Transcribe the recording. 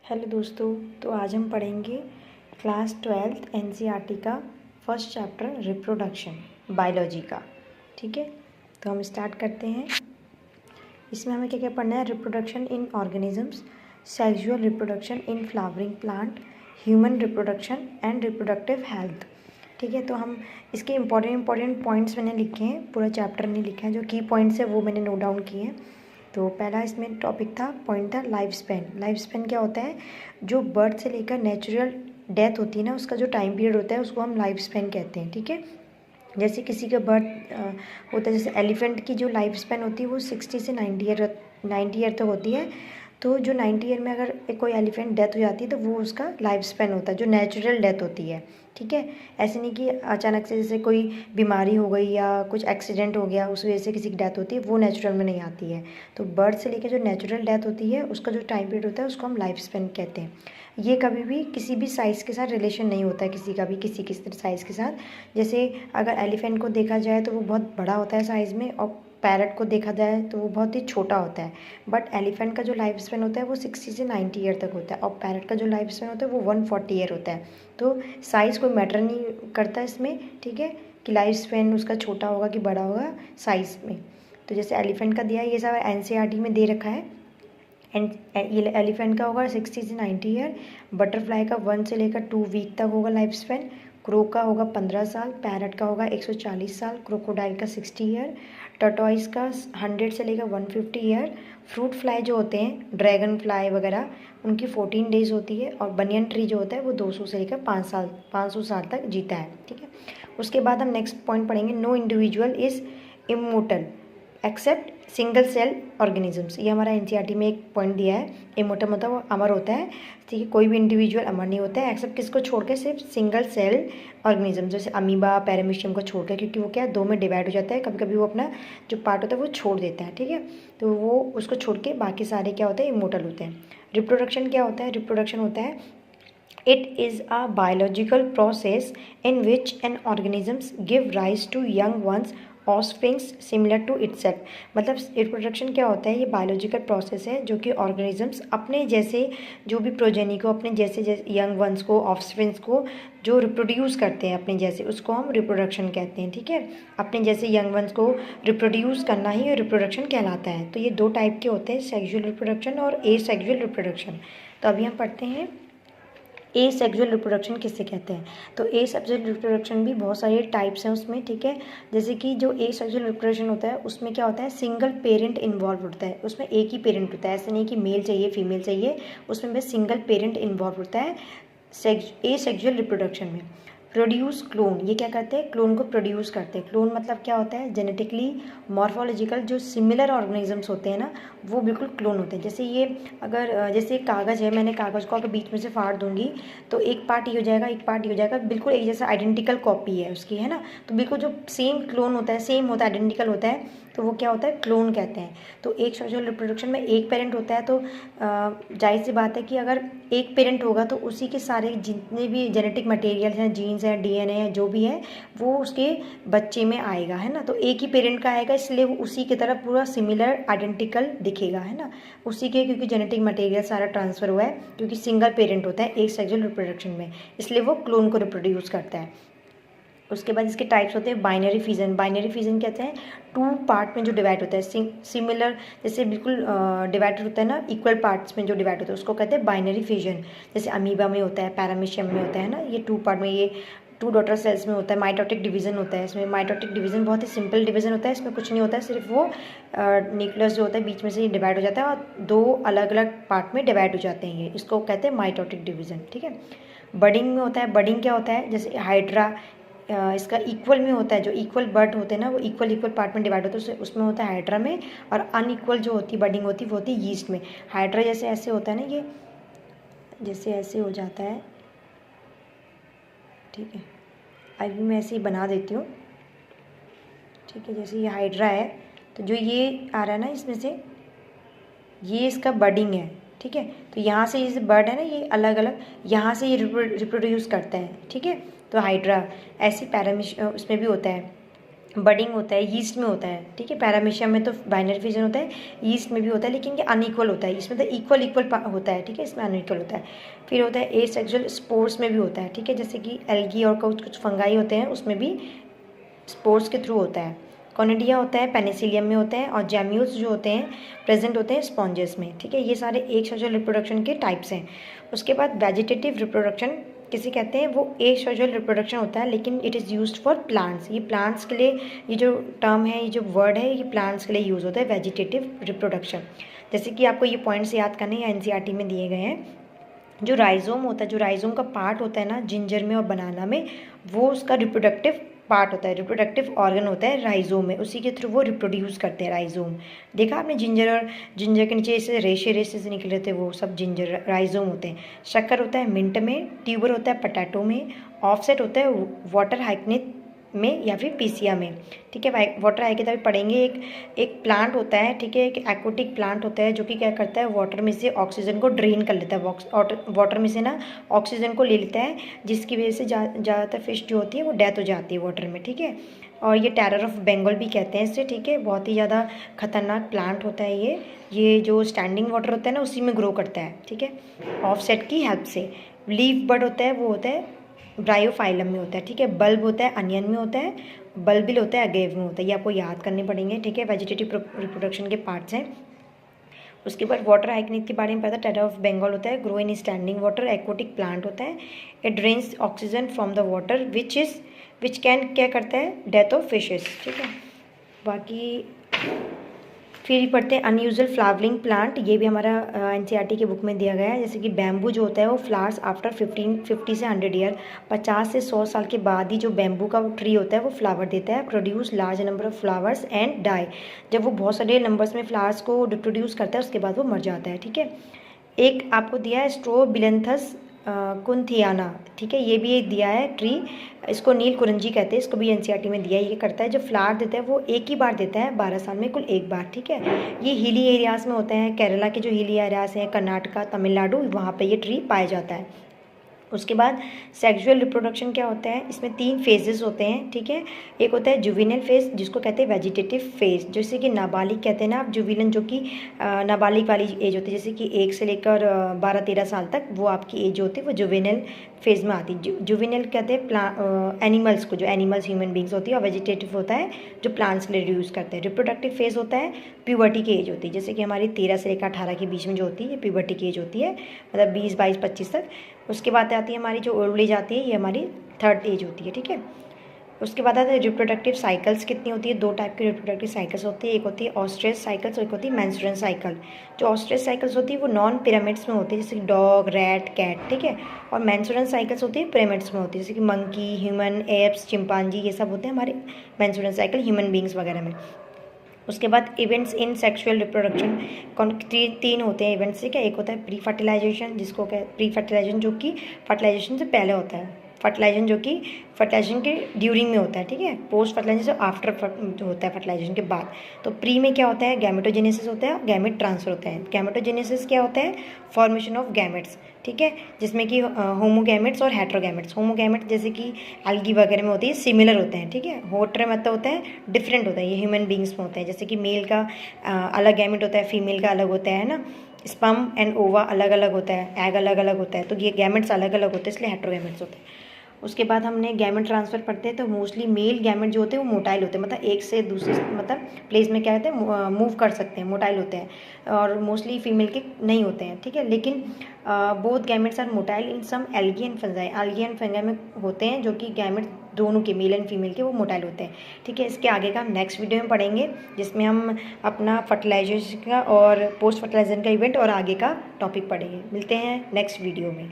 Hello दोस्तों। तो आज हम पढ़ेंगे क्लास 12th एनसीईआरटी का फर्स्ट चैप्टर रिप्रोडक्शन बायोलॉजी का। ठीक है, तो हम स्टार्ट करते हैं। इसमें हमें क्या क्या पढ़ना है? Reproduction in organisms, sexual reproduction in flowering plant, human reproduction and reproductive health. ठीक है, तो हम इसके इंपॉर्टेंट पॉइंट्स मैंने लिखे हैं, पूरा चैप्टर नहीं लिखा है, जो की पॉइंट्स है वो मैंने नोट डाउन किए हैं। तो पहला इसमें टॉपिक था, पॉइंट था लाइफ स्पैन। लाइफ स्पैन क्या होता है? जो बर्थ से लेकर नेचुरल डेथ होती है ना, उसका जो टाइम पीरियड होता है उसको हम लाइफ स्पैन कहते हैं। ठीक है, जैसे किसी का बर्थ होता है, जैसे एलिफेंट की जो लाइफ स्पैन होती है वो 60 से 90 ईयर तक होती है। तो जो 90 ईयर में अगर कोई एलिफेंट डेथ हो जाती है तो वो उसका लाइफ स्पैन होता है, जो नेचुरल डेथ होती है। ठीक है, ऐसे नहीं कि अचानक से जैसे कोई बीमारी हो गई या कुछ एक्सीडेंट हो गया उस वजह से किसी की डेथ होती है, वो नेचुरल में नहीं आती है। तो बर्थ से लेकर जो नेचुरल डेथ होती है उसका जो टाइम पीरियड होता है उसको हम लाइफ स्पैन कहते हैं। ये कभी भी किसी भी साइज़ के साथ रिलेशन नहीं होता है, किसी का भी किसी साइज़ के साथ। जैसे अगर एलिफेंट को देखा जाए तो वो बहुत बड़ा होता है साइज़ में, और पैरट को देखा जाए तो वो बहुत ही छोटा होता है। बट एलिफेंट का जो लाइफ स्पैन होता है वो 60 से 90 ईयर तक होता है, और पैरट का जो लाइफ स्पैन होता है वो 140 ईयर होता है। तो साइज़ कोई मैटर नहीं करता इसमें। ठीक है, कि लाइफ स्पैन उसका छोटा होगा कि बड़ा होगा साइज़ में। तो जैसे एलिफेंट का दिया है, ये सब एनसीईआरटी में दे रखा है। एंड ये एलिफेंट का होगा 60 से 90 ईयर, बटरफ्लाई का 1 से लेकर 2 वीक तक होगा लाइफ स्पैन, क्रो का होगा 15 साल, पैरट का होगा 140 साल, क्रोकोडाइल का 60 ईयर, टर्टोइस का 100 से लेकर 150 ईयर, फ्रूट फ्लाई जो होते हैं ड्रैगन फ्लाई वगैरह उनकी 14 डेज होती है, और बनियन ट्री जो होता है वो 200 से लेकर 500 साल तक जीता है। ठीक है, उसके बाद हम नेक्स्ट पॉइंट पढ़ेंगे, no individual is immortal except single cell organisms. ये हमारा एनसीईआरटी में एक पॉइंट दिया है। इमोर्टल मतलब वो अमर होता है। ठीक है, कोई भी इंडिविजुअल अमर नहीं होता है एक्सेप्ट किसको छोड़ के? सिर्फ सिंगल सेल ऑर्गेनिज्म, जैसे अमीबा पैरामीशियम को छोड़ के, क्योंकि वो क्या है, 2 में डिवाइड हो जाता है। कभी कभी वो अपना जो पार्ट होता है वो छोड़ देता है। ठीक है, तो वो उसको छोड़ के बाकी सारे क्या होते हैं? इमोर्टल होते हैं। रिप्रोडक्शन क्या होता है? रिप्रोडक्शन होता है, it is a biological process in which an organisms give rise to young ones offsprings similar to itself. मतलब रिप्रोडक्शन क्या होता है? ये बायोलॉजिकल प्रोसेस है जो कि ऑर्गेनिजम्स अपने जैसे जो भी प्रोजेनी को, अपने जैसे यंग वंस को, ऑफस्प्रिंग्स को जो रिप्रोड्यूस करते हैं अपने जैसे, उसको हम रिप्रोडक्शन कहते हैं। ठीक है, अपने जैसे यंग वंस को रिप्रोड्यूस करना ही रिप्रोडक्शन कहलाता है। तो ये 2 टाइप के होते हैं, सेक्सुअल रिप्रोडक्शन और एसेक्सुअल रिप्रोडक्शन। तो अभी हम पढ़ते हैं ए सेक्सुअल रिप्रोडक्शन किससे कहते हैं। तो ए सेक्सुअल रिप्रोडक्शन भी बहुत सारे टाइप्स हैं उसमें। ठीक है, जैसे कि जो ए सेक्सुअल रिप्रोडक्शन होता है उसमें क्या होता है? सिंगल पेरेंट इन्वॉल्व होता है, उसमें एक ही पेरेंट होता है। ऐसे नहीं कि मेल चाहिए फीमेल चाहिए, उसमें बस सिंगल पेरेंट इन्वॉल्व होता है ए सेक्सुअल रिप्रोडक्शन में। प्रोड्यूस क्लोन, ये क्या करते हैं? क्लोन को प्रोड्यूस करते हैं। क्लोन मतलब क्या होता है? जेनेटिकली मॉर्फोलॉजिकल जो सिमिलर ऑर्गेनिजम्स होते हैं ना, वो बिल्कुल क्लोन होते हैं। जैसे ये अगर जैसे एक कागज़ है, मैंने कागज़ को अगर बीच में से फाड़ दूंगी तो एक पार्ट ये हो जाएगा, एक पार्ट ये हो जाएगा, बिल्कुल एक जैसा आइडेंटिकल कॉपी है उसकी, है ना। तो बिल्कुल जो सेम क्लोन होता है, सेम होता है, आइडेंटिकल होता है, तो वो क्या होता है? क्लोन कहते हैं। तो एक सेक्सुअल रिप्रोडक्शन में एक पेरेंट होता है, तो जाहिर सी बात है कि अगर एक पेरेंट होगा तो उसी के सारे जितने भी जेनेटिक मटेरियल हैं, जीन्स हैं, डीएनए है, जो भी है वो उसके बच्चे में आएगा, है ना। तो एक ही पेरेंट का आएगा, इसलिए वो उसी की तरह पूरा सिमिलर आइडेंटिकल दिखेगा, है ना, उसी के, क्योंकि जेनेटिक मटेरियल सारा ट्रांसफ़र हुआ है, क्योंकि सिंगल पेरेंट होता है एक सेक्सुअल रिप्रोडक्शन में, इसलिए वो क्लोन को रिप्रोड्यूस करता है। उसके बाद इसके टाइप्स होते हैं बाइनरी फिजन। बाइनरी फिजन कहते हैं 2 पार्ट में जो डिवाइड होता है, सिमिलर जैसे बिल्कुल डिवाइडेड होता है ना, इक्वल पार्ट्स में जो डिवाइड होता है उसको कहते हैं बाइनरी फिजन। जैसे अमीबा में होता है, पैरामीशियम में होता है ना, ये 2 पार्ट में, ये 2 डॉटर सेल्स में होता है। माइटोटिक डिवीजन होता है इसमें। माइटोटिक डिवीजन बहुत ही सिंपल डिवीजन होता है, इसमें कुछ नहीं होता है, सिर्फ वो न्यूक्लियस जो होता है बीच में से डिवाइड हो जाता है और 2 अलग अलग पार्ट में डिवाइड हो जाते हैं, ये इसको कहते हैं माइटोटिक डिवीजन। ठीक है, बडिंग में होता है। बडिंग क्या होता है? जैसे हाइड्रा इसका इक्वल में होता है, जो इक्वल बर्ड होते हैं ना वो इक्वल पार्ट में डिवाइड होता है, उसमें होता है हाइड्रा में। और अनइक्वल जो होती है बडिंग होती है वो होती है यीस्ट में। हाइड्रा जैसे ऐसे होता है ना, ये जैसे ऐसे हो जाता है। ठीक है, अभी मैं ऐसे ही बना देती हूँ। ठीक है, जैसे ये हाइड्रा है, तो जो ये आ रहा है ना इसमें से, ये इसका बडिंग है। ठीक है, तो यहाँ से ये बर्ड है ना, ये अलग अलग यहाँ से ये रिप्रोड्यूस करता है। ठीक है, तो हाइड्रा ऐसे पैरामिश उसमें भी होता है, बडिंग होता है, यीस्ट में होता है, ठीक है। पैरामीशियम में तो बाइनरी फिजन होता है, यीस्ट में भी होता है, लेकिन ये अनइक्वल होता है। इसमें तो इक्वल होता है, ठीक है, इसमें अनइक्वल होता है। फिर होता है एसेक्सुअल स्पोर्स में भी होता है, ठीक है, जैसे कि एल्गी और कुछ फंगाई होते हैं, उसमें भी स्पोर्स के थ्रू होता है। कॉनिडिया होता है, पेनिसिलियम में होता है, और जैम्यूल्स जो होते हैं प्रेजेंट होते हैं स्पॉन्जेस में, ठीक है। ये सारे एक सेक्सुअल रिप्रोडक्शन के टाइप्स हैं। उसके बाद वेजिटेटिव रिप्रोडक्शन किसे कहते हैं, वो एक सेक्सुअल रिप्रोडक्शन होता है, लेकिन it is used for plants. ये प्लांट्स के लिए, ये जो टर्म है, ये जो वर्ड है, ये प्लांट्स के लिए यूज़ होता है, वेजिटेटिव रिप्रोडक्शन। जैसे कि आपको ये पॉइंट्स याद करने या एनसीईआरटी में दिए गए हैं। जो राइजोम होता है, जो राइजोम का पार्ट होता है ना जिंजर में और बनाना में, वो उसका रिप्रोडक्टिव पार्ट होता है, रिप्रोडक्टिव ऑर्गन होता है राइजोम में, उसी के थ्रू वो रिप्रोड्यूस करते हैं राइजोम। देखा आपने जिंजर, और जिंजर के नीचे ऐसे रेशे से निकले रहते हैं, वो सब जिंजर राइजोम होते हैं। शक्कर होता है मिंट में, ट्यूबर होता है पोटैटो में, ऑफसेट होता है वाटर हाइकनिथ में या फिर पीसिया में, ठीक है। वाटर हाइकनिथ अभी पढ़ेंगे। एक प्लांट होता है, ठीक है, एक एक्वाटिक प्लांट होता है जो कि क्या करता है, वाटर में से ऑक्सीजन को ड्रेन कर लेता है, वाटर में से ना ऑक्सीजन को ले लेता है, जिसकी वजह से ज़्यादातर फिश जो होती है वो डेथ हो जाती है वाटर में, ठीक है। और ये टेरर ऑफ बंगाल भी कहते हैं इससे, ठीक है। बहुत ही ज़्यादा खतरनाक प्लांट होता है ये जो स्टैंडिंग वाटर होता है ना उसी में ग्रो करता है, ठीक है, ऑफसेट की हेल्प से। लीफ बड होता है, वो होता है ब्रायोफाइलम में होता है, ठीक है। बल्ब होता है अनियन में होता है, बल्बिल होता है अगेव में होता है। ये आपको याद करने पड़ेंगे, ठीक है, वेजिटेटिव रिप्रोडक्शन के पार्ट्स हैं। उसके बाद वाटर हाइकनिथ के बारे में पता, टेरर ऑफ बंगाल होता है, grow in standing water, aquatic plant होता है। It drains oxygen from the water which can क्या करता है, डेथ ऑफ फिशेस, ठीक है। बाकी फिर पढ़ते हैं अनयूजुअल फ्लावरिंग प्लांट। ये भी हमारा एनसीईआरटी के बुक में दिया गया है। जैसे कि बैम्बू जो होता है वो फ्लावर्स आफ्टर 50 से 100 ईयर, 50 से 100 साल के बाद ही जो बैम्बू का ट्री होता है वो फ्लावर देता है। Produce large number of flowers and die. जब वो बहुत सारे नंबर्स में फ्लावर्स को प्रोड्यूस करता है उसके बाद वो मर जाता है, ठीक है। एक आपको दिया है स्ट्रोबिलंथस कुंथियाना, ठीक है, ये भी एक दिया है ट्री, इसको नील कुरंजी कहते हैं, इसको भी एनसीईआरटी में दिया है। ये करता है, जो फ्लावर देता है वो एक ही बार देता है 12 साल में, कुल एक बार, ठीक है। ये हिली एरियाज़ में होते हैं, केरला के जो हिली एरियाज़ हैं, कर्नाटका, तमिलनाडु, वहाँ पे ये ट्री पाया जाता है। उसके बाद सेक्सुअल रिप्रोडक्शन क्या होता है, इसमें 3 फेजेस होते हैं, ठीक है। एक होता है जुविनल फेज, जिसको कहते हैं वेजिटेटिव फेज, जैसे कि नाबालिग कहते हैं ना आप, जुविनल जो कि नाबालिग वाली एज होती है, जैसे कि 1 से लेकर 12-13 साल तक वो आपकी एज होती है, वो जुविनल फेज में आती है। जुविनल कहते हैं एनिमल्स को, जो एनिमल्स ह्यूमन बींग्स होती है, और वेजिटेटिव होता है जो प्लांट्स के लिए यूज़ करते हैं। रिप्रोडक्टिव फेज होता है, प्यूबर्टी की एज होती है, जैसे कि हमारी 13 से लेकर 18 के बीच में जो होती है ये प्यूबर्टी की एज होती है, मतलब 20, 22, 25 तक। उसके बाद आती है हमारी जो ओल्ड एज आती है, ये हमारी 3rd एज होती है, ठीक है। उसके बाद आता है रिप्रोडक्टिव साइकिल्स कितनी होती है, 2 टाइप की रिप्रोडक्टिव साइकिल्स होती है, एक होती है ऑस्ट्रेस साइकिल्स और एक होती है मेंस्ट्रुअल साइकिल। जो ऑस्ट्रेस साइकिल्स होती है वो नॉन पिरामिड्स में होती है, जैसे डॉग, रैट, कैट, ठीक है। और मेंस्ट्रुअल साइकिल्स होती है पिरामिड्स में होती है, जैसे कि मंकी, ह्यूमन, एप्स, चिंपांजी, ये सब होते हैं हमारे मेंस्ट्रुअल साइकिल ह्यूमन बींग्स वगैरह में। उसके बाद इवेंट्स इन सेक्सुअल रिप्रोडक्शन 3 होते हैं इवेंट्स से, क्या, एक होता है प्री फर्टिलाइजेशन, जिसको क्या, प्री फर्टिलाइजेशन जो कि फर्टिलाइजेशन से पहले होता है, फर्टिलाइजेशन जो कि फर्टिलाइजेशन के ड्यूरिंग में होता है, ठीक है। पोस्ट फर्टिलाइजेशन आफ्टर जो होता है फर्टिलाइजेशन के बाद। तो प्री में क्या होता है, गैमेटोजेनेसिस होता है, गैमेट ट्रांसफर होता है। गैमेटोजेनेसिस क्या होता है, फॉर्मेशन ऑफ गैमेट्स, ठीक है, जिसमें कि होमोगैमेट्स और हेट्रोगैमेट्स। होमोगैमेट जैसे कि एल्गी वगैरह में होती है, सिमिलर होते हैं, ठीक है। हेट्रो मतलब होता है डिफरेंट होता है, ये ह्यूमन बींग्स में होते हैं, जैसे कि मेल का अलग गैमेट होता है, फीमेल का अलग होता है ना, स्पर्म एंड ओवा अलग अलग होता है, एग अलग अलग होता है, तो ये गैमेट्स अलग अलग होते हैं, इसलिए हेट्रोगैमेट्स होते हैं। उसके बाद हमने गैमेट ट्रांसफ़र पढ़ते हैं, तो मोस्टली मेल गैमेट जो होते हैं वो मोटाइल होते हैं, मतलब एक से दूसरे मतलब प्लेस में क्या होते हैं, मूव कर सकते हैं, मोटाइल होते हैं, और मोस्टली फीमेल के नहीं होते हैं, ठीक है। लेकिन both gametes are motile in some algae and fungi. Algae and fungi में होते हैं जो कि गैमेट दोनों के, मेल एंड फीमेल के, वो मोटाइल होते हैं, ठीक है। इसके आगे का हम नेक्स्ट वीडियो में पढ़ेंगे, जिसमें हम अपना फर्टिलाइजेशन का और पोस्ट फर्टिलाइजेशन का इवेंट और आगे का टॉपिक पढ़ेंगे। मिलते हैं नेक्स्ट वीडियो में।